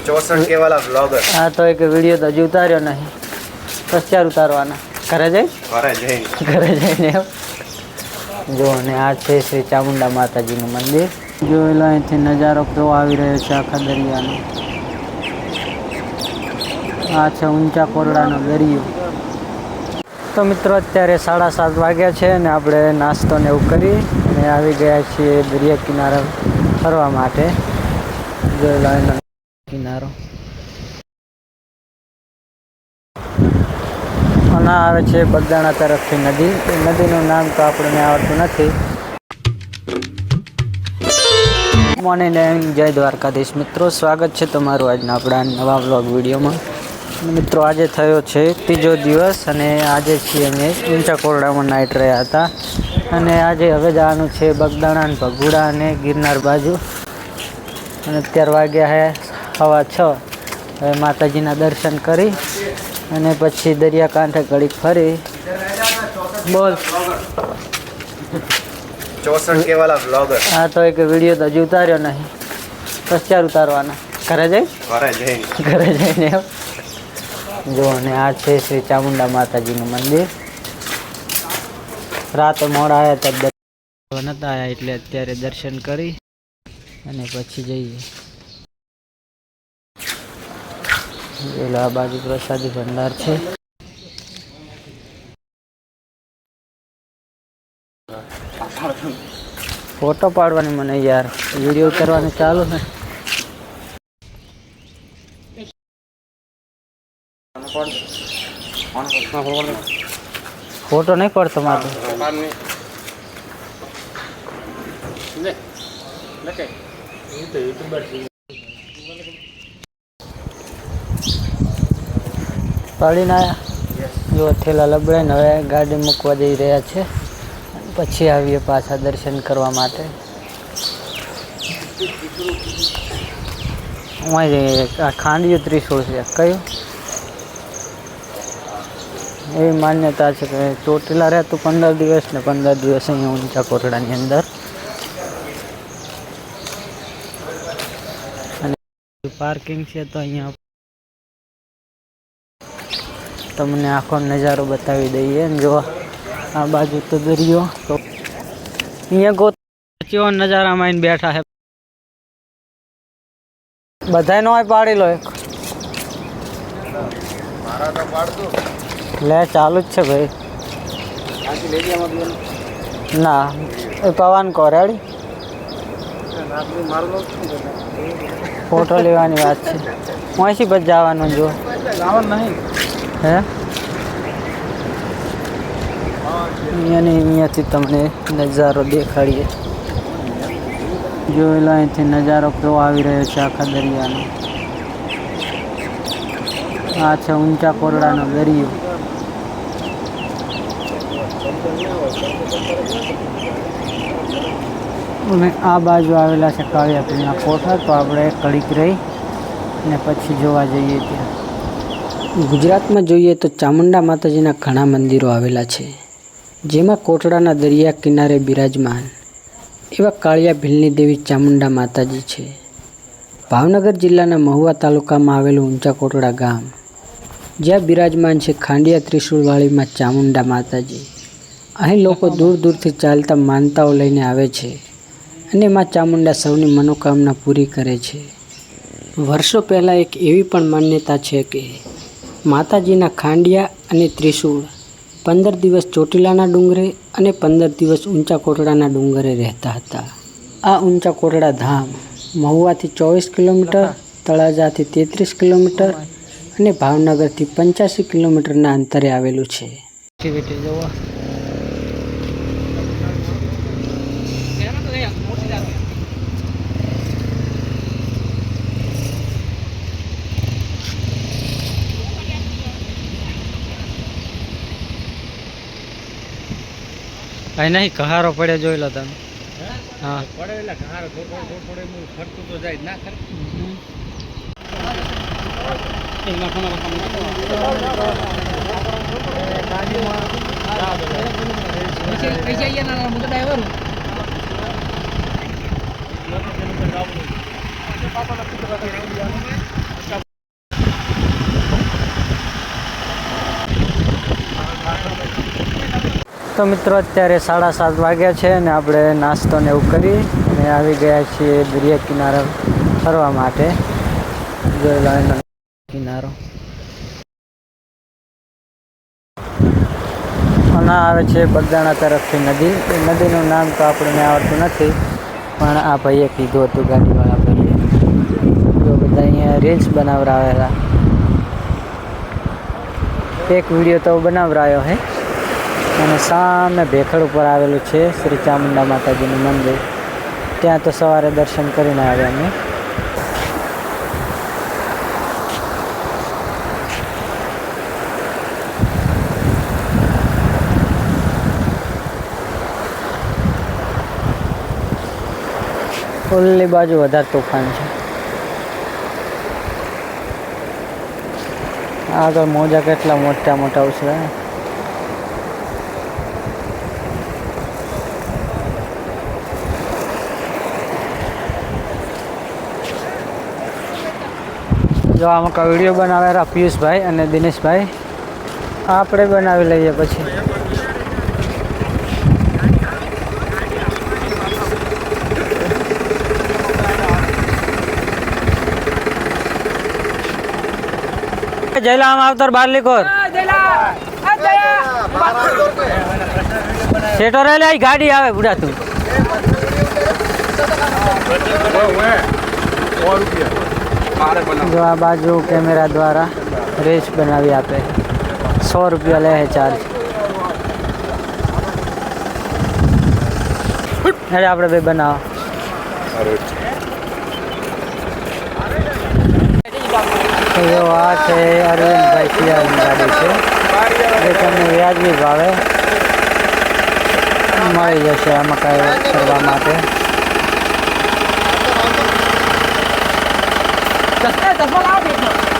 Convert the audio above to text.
64K वाला blogger. हाँ तो एक वीडियो तो हजू उतार्यो नहीं, प्रचार उतारवाना घरे जईने जो ने आ छे श्री चामुंडा माताजीनुं मंदिर। जोएलो अहींथी नजारो केवो आवी रह्यो छे आखा दरियानो। आ छे ऊंचा कोरडानो दरियो। तो मित्रों अत्यारे 7:30 वाग्या छे ने आपणे नास्तो ने एवुं करी अने आवी गया छीए दरिया किनारे फरवा माटे। जोएलो एनो किनारो અને આવે છે બગદાણા તરફથી નદી। નદીનું નામ તો આપણને આવડતું નથી। મોર્નિંગ એન્ડ જય દ્વારકાધીશ મિત્રો, સ્વાગત છે તમારું આજના આપણા નવા વ્લોગ વિડીયોમાં। મિત્રો આજે થયો છે ત્રીજો દિવસ અને આજે છીએ અમે ઊંચા કોરડામાં નાઇટ રહ્યા હતા અને આજે હવે જવાનું છે બગદાણા અને ભગુડા અને ગિરનાર બાજુ। અને અત્યારે વાગ્યા છે 6:15। હવે માતાજીના દર્શન કરી અને પછી દરિયા કાંઠે ઘડીક ફરી। બોલ 64K वाला ब्लॉगर। हाँ तो एक वीडियो तो हजू उतार्यो नहीं, प्रचार उतारवाना घरे जईने जो ने आ छे श्री चामुंडा माताजीनुं मंदिर। रात मोड़ा आया तब नता आया एटले अत्यारे दर्शन करी अने पछी जईए। आ बाजू प्रसादी भंडार छे। फोटो पाड़वानी मने यार वीडियो करवानी चालू है। फोटो नहीं पड़तो मारे પાડીને આવ્યા। જો થેલા લબડાઈને હવે ગાડી મૂકવા જઈ રહ્યા છે, પછી આવીએ પાછા દર્શન કરવા માટે। આ ખાંડિયું ત્રિશૂળ છે કયું? એવી માન્યતા છે કે ચોટીલા રહેતું 15 દિવસ ને 15 દિવસ અહીંયા ઊંચા કોરડાની અંદર। અને પાર્કિંગ છે તો અહીંયા તમને આખો નજારો બતાવી દઈએ। જો આ બાજુ તો દરિયો, તો અહીંયા કેવો નજારામાં આવીને બેઠા છે। બધાય નો પાડી લો એક લે, ચાલુ જ છે ભાઈ। ના એ પવન કો રેડી ફોટો લેવાની વાત છે। અહીંથી બસ જવાનું, જો નહીં હે અહીંયાથી તમને નજારો દેખાડીએ। જોયેલો અહીંથી નજારો કેવો આવી રહ્યો છે આખા દરિયાનો। આ છે ઊંચા કોરડાનો દરિયો। અને આ બાજુ આવેલા છે કાળિયા પીરના કોઠા। તો આપણે કડીક રહી ને પછી જોવા જઈએ ત્યાં। ગુજરાતમાં જોઈએ તો ચામુંડા માતાજીના ઘણા મંદિરો આવેલા છે, જેમાં કોટડાના દરિયા કિનારે બિરાજમાન એવા કાળિયા ભીલની દેવી ચામુંડા માતાજી છે। ભાવનગર જિલ્લાના મહુવા તાલુકામાં આવેલું ઊંચા કોટડા ગામ, જ્યાં બિરાજમાન છે ખાંડિયા ત્રિશૂળવાળી માં ચામુંડા માતાજી। અહીં લોકો દૂર દૂરથી ચાલતા માનતાઓ લઈને આવે છે અને માં ચામુંડા સૌની મનોકામના પૂરી કરે છે। વર્ષો પહેલાં એક એવી પણ માન્યતા છે કે માતાજીના ખાંડિયા અને ત્રિશૂળ 15 દિવસ ચોટીલાના ડુંગરે અને 15 દિવસ ઊંચા કોટડાના ડુંગરે રહેતા હતા। આ ઊંચા કોટડા ધામ મહુવાથી 24 કિલોમીટર, તળાજાથી 33 કિલોમીટર અને ભાવનગરથી 85 કિલોમીટરના અંતરે આવેલું છે। અહીં નહીં કહારો પડે જોઈ લો તમે। હા પડે એટલે કહારો થોડો ફરતું તો જાય ના ખર તો મિત્રો અત્યારે 7:30 વાગ્યા છે અને આપણે નાસ્તો ને એવું કરી અને આવી ગયા છીએ દરિયા કિનારે ફરવા માટે. જોઈ લો એનો કિનારો અને આવે છે બગદાણા તરફથી નદી. એ નદીનું નામ તો આપણને આવડતું નથી, પણ આ ભાઈએ કીધું હતું, ગાડીવાળા ભાઈએ. જો બધા અહીંયા રીલ્સ બનાવરાવેલા, એક વિડીયો તો બનાવરાયો હે. અને સામે ભેખડ ઉપર આવેલું છે શ્રી ચામુંડા માતાજીનું મંદિર. ત્યાં તો સવારે દર્શન કરીને આવ્યા અમે. ઓલી બાજુ વધારે તોફાન છે. આગળ મોજા કેટલા મોટા મોટા ઉછળે. જો આમાં કા વિડીયો બનાવેલા પિયુષભાઈ અને દિનેશભાઈ. આપણે બનાવી લઈએ પછી. જયલામ આવતર બારલીકોર સેટો રે લે ગાડી આવે બુડા તું. જો આ બાજુ કેમેરા દ્વારા રેસ બનાવી આપે. 100 રૂપિયા લે ચાર્જ. અરે આપણે ભાઈ બનાવો. જો આ છે અરવિંદભાઈ સિયાની ગાડી છે, જે તમને વ્યાજબી ભાવે મળી જશે આમાં કાંઈ કરવા માટે. That's what I'll be.